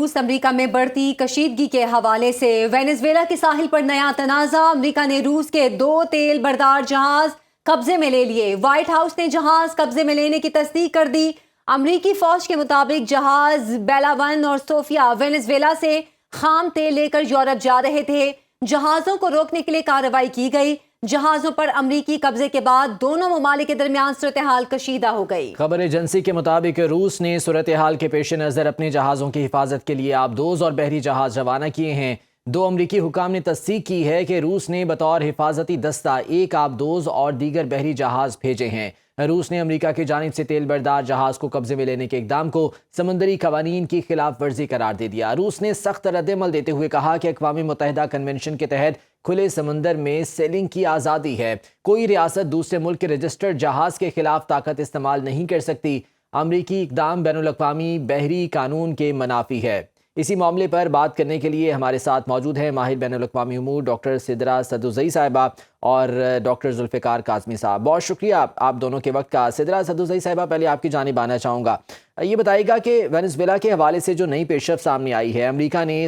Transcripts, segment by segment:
روس امریکہ میں بڑھتی کشیدگی کے حوالے سے وینزویلا کے ساحل پر نیا تنازع، امریکہ نے روس کے 2 تیل بردار جہاز قبضے میں لے لیے۔ وائٹ ہاؤس نے جہاز قبضے میں لینے کی تصدیق کر دی۔ امریکی فوج کے مطابق جہاز بیلا 1 اور صوفیا وینزویلا سے خام تیل لے کر یورپ جا رہے تھے۔ جہازوں کو روکنے کے لیے کارروائی کی گئی۔ جہازوں پر امریکی قبضے کے بعد دونوں ممالک کے درمیان صورتحال کشیدہ ہو گئی۔ خبر ایجنسی کے مطابق روس نے صورتحال کے پیش نظر اپنے جہازوں کی حفاظت کے لیے آبدوز اور بحری جہاز روانہ کیے ہیں۔ 2 امریکی حکام نے تصدیق کی ہے کہ روس نے بطور حفاظتی دستہ 1 آبدوز اور دیگر بحری جہاز بھیجے ہیں۔ روس نے امریکہ کی جانب سے تیل بردار جہاز کو قبضے میں لینے کے اقدام کو سمندری قوانین کی خلاف ورزی قرار دے دیا۔ روس نے سخت رد عمل دیتے ہوئے کہا کہ اقوام متحدہ کنونشن کے تحت کھلے سمندر میں سیلنگ کی آزادی ہے، کوئی ریاست دوسرے ملک کے رجسٹرڈ جہاز کے خلاف طاقت استعمال نہیں کر سکتی۔ امریکی اقدام بین الاقوامی بحری قانون کے منافی ہے۔ اسی معاملے پر بات کرنے کے لیے ہمارے ساتھ موجود ہیں ماہر بین الاقوامی امور ڈاکٹر سدرا سدوزئی صاحبہ اور ڈاکٹر ذوالفقار کاظمی صاحب۔ بہت شکریہ آپ دونوں کے وقت کا۔ سدرا سدوزئی صاحبہ، پہلے آپ کی جانب آنا چاہوں گا، یہ بتائیے گا کہ وینزویلا کے حوالے سے جو نئی پیش رفت سامنے آئی ہے، امریکہ نے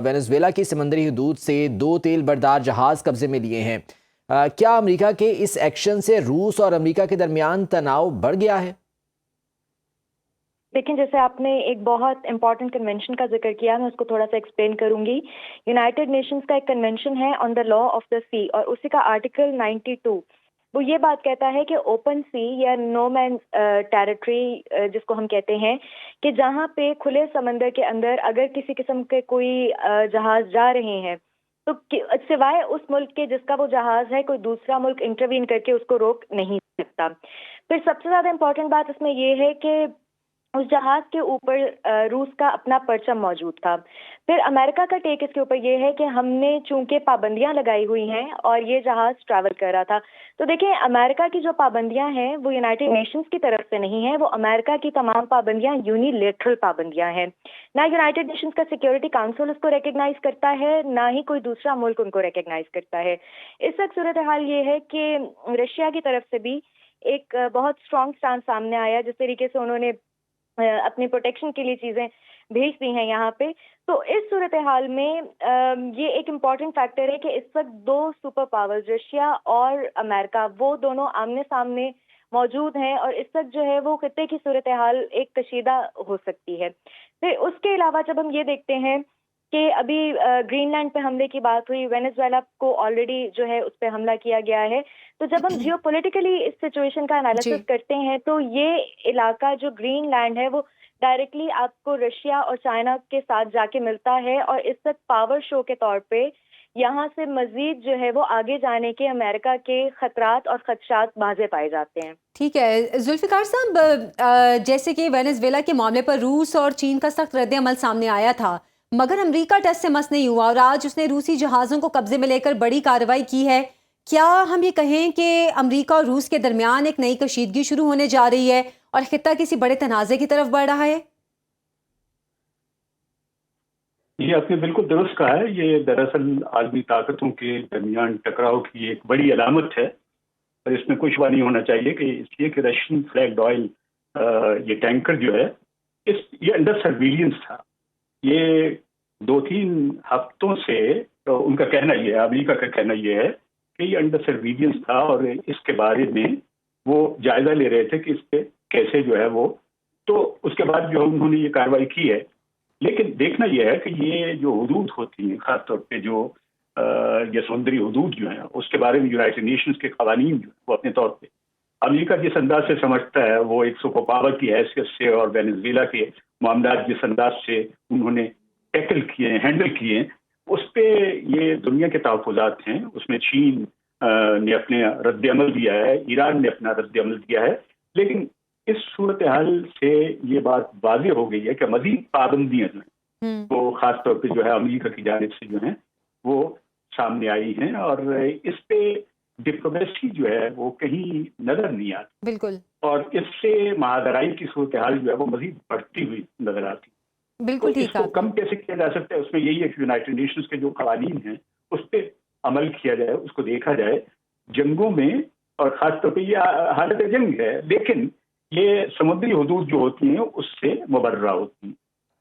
وینزویلا کی سمندری حدود سے 2 تیل بردار جہاز قبضے میں لیے ہیں، کیا امریکہ کے اس ایکشن سے روس اور امریکہ کے درمیان تناؤ بڑھ گیا ہے؟ لیکن جیسے آپ نے ایک بہت امپورٹنٹ کنونشن کا ذکر کیا، میں اس کو تھوڑا سا ایکسپلین کروں گی۔ یونائٹڈ نیشنز کا ایک کنونشن ہے آن دا لا آف دا سی، اور اسی کا آرٹیکل 92 وہ یہ بات کہتا ہے کہ اوپن سی یا نو مین ٹیریٹری جس کو ہم کہتے ہیں، کہ جہاں پہ کھلے سمندر کے اندر اگر کسی قسم کے کوئی جہاز جا رہے ہیں تو سوائے اس ملک کے جس کا وہ جہاز ہے، کوئی دوسرا ملک انٹروین کر کے اس کو روک نہیں سکتا۔ پھر سب سے زیادہ امپورٹنٹ بات اس میں یہ ہے کہ اس جہاز کے اوپر روس کا اپنا پرچم موجود تھا۔ پھر امریکہ کا ٹیک اس کے اوپر یہ ہے کہ ہم نے چونکہ پابندیاں لگائی ہوئی ہیں اور یہ جہاز ٹریول کر رہا تھا، تو دیکھیں امریکہ کی جو پابندیاں ہیں وہ یونائٹڈ نیشنز کی طرف سے نہیں ہیں، وہ امریکہ کی تمام پابندیاں یونیلیٹرل پابندیاں ہیں۔ نہ یونائٹڈ نیشنز کا سیکیورٹی کاؤنسل اس کو ریکگنائز کرتا ہے، نہ ہی کوئی دوسرا ملک ان کو ریکگنائز کرتا ہے۔ اس وقت صورتحال یہ ہے کہ رشیا کی طرف سے بھی ایک بہت اسٹرانگ اسٹانس سامنے آیا، جس طریقے سے انہوں نے اپنی پروٹیکشن کے لیے چیزیں بھیج دی ہیں یہاں پہ۔ تو اس صورتحال میں یہ ایک امپورٹنٹ فیکٹر ہے کہ اس وقت 2 سپر پاورز رشیا اور امریکہ وہ دونوں آمنے سامنے موجود ہیں، اور اس وقت جو ہے وہ خطے کی صورتحال ایک کشیدہ ہو سکتی ہے۔ پھر اس کے علاوہ جب ہم یہ دیکھتے ہیں کہ ابھی گرین لینڈ پہ حملے کی بات ہوئی، وینزویلا کو آلریڈی جو ہے اس پہ حملہ کیا گیا ہے، تو جب ہم جیو پولیٹیکلی اس سچویشن کا انالیسس کرتے ہیں تو یہ علاقہ جو گرین لینڈ ہے وہ ڈائریکٹلی آپ کو رشیا اور چائنا کے ساتھ جا کے ملتا ہے، اور اس وقت پاور شو کے طور پہ یہاں سے مزید جو ہے وہ آگے جانے کے امریکہ کے خطرات اور خدشات واضح پائے جاتے ہیں۔ ٹھیک ہے ذوالفقار صاحب، جیسے کہ وینزویلا کے معاملے پر روس اور چین کا سخت رد عمل سامنے آیا تھا، مگر امریکہ ٹس سے مس نہیں ہوا اور آج اس نے روسی جہازوں کو قبضے میں لے کر بڑی کارروائی کی ہے۔ کیا ہم یہ کہیں کہ امریکہ اور روس کے درمیان ایک نئی کشیدگی شروع ہونے جا رہی ہے اور خطہ کسی بڑے تنازع کی طرف بڑھ رہا ہے؟ یہ آپ نے بالکل درست کہا ہے، یہ دراصل عالمی طاقتوں کے درمیان ٹکراؤ کی ایک بڑی علامت ہے، اور اس میں کوئی شبہ نہیں ہونا چاہیے کہ اس لیے کہ رشین فلیگڈ آئل یہ ٹینکر جو ہے یہ انڈر سرویلنس تھا۔ یہ 2-3 ہفتوں سے ان کا کہنا یہ ہے، امریکہ کا کہنا یہ ہے کہ یہ انڈر سرویلنس تھا، اور اس کے بارے میں وہ جائزہ لے رہے تھے کہ اس پہ کیسے جو ہے وہ، تو اس کے بعد جو انہوں نے یہ کارروائی کی ہے۔ لیکن دیکھنا یہ ہے کہ یہ جو حدود ہوتی ہیں، خاص طور پہ جو یہ سمندری حدود جو ہیں، اس کے بارے میں یونائٹڈ نیشنز کے قوانین جو ہیں وہ اپنے طور پہ امریکہ جس انداز سے سمجھتا ہے، وہ ایک سپر پاور کی حیثیت سے، اور وینزویلا کے معاملات جس انداز سے انہوں نے ٹیکل کیے ہیں، ہینڈل کیے ہیں، اس پہ یہ دنیا کے تحفظات ہیں۔ اس میں چین نے اپنے رد عمل دیا ہے، ایران نے اپنا رد عمل دیا ہے، لیکن اس صورتحال سے یہ بات واضح ہو گئی ہے کہ مزید پابندیاں جو ہیں وہ خاص طور پہ جو ہے امریکہ کی جانب سے جو ہیں وہ سامنے آئی ہیں، اور اس پہ ڈپلومیسی جو ہے وہ کہیں نظر نہیں آتی، بالکل، اور اس سے مہادرائی کی صورتحال جو ہے وہ مزید بڑھتی ہوئی نظر آتی۔ بالکل ٹھیک ہے، اس کو کم کیسے کیا جا سکتا ہے؟ اس میں یہی ہے کہ یونائٹڈ نیشنز کے جو قوانین ہیں اس پہ عمل کیا جائے، اس کو دیکھا جائے۔ جنگوں میں، اور خاص طور پہ یہ حالت جنگ ہے، لیکن یہ سمندری حدود جو ہوتی ہیں اس سے مبرہ ہوتی ہیں۔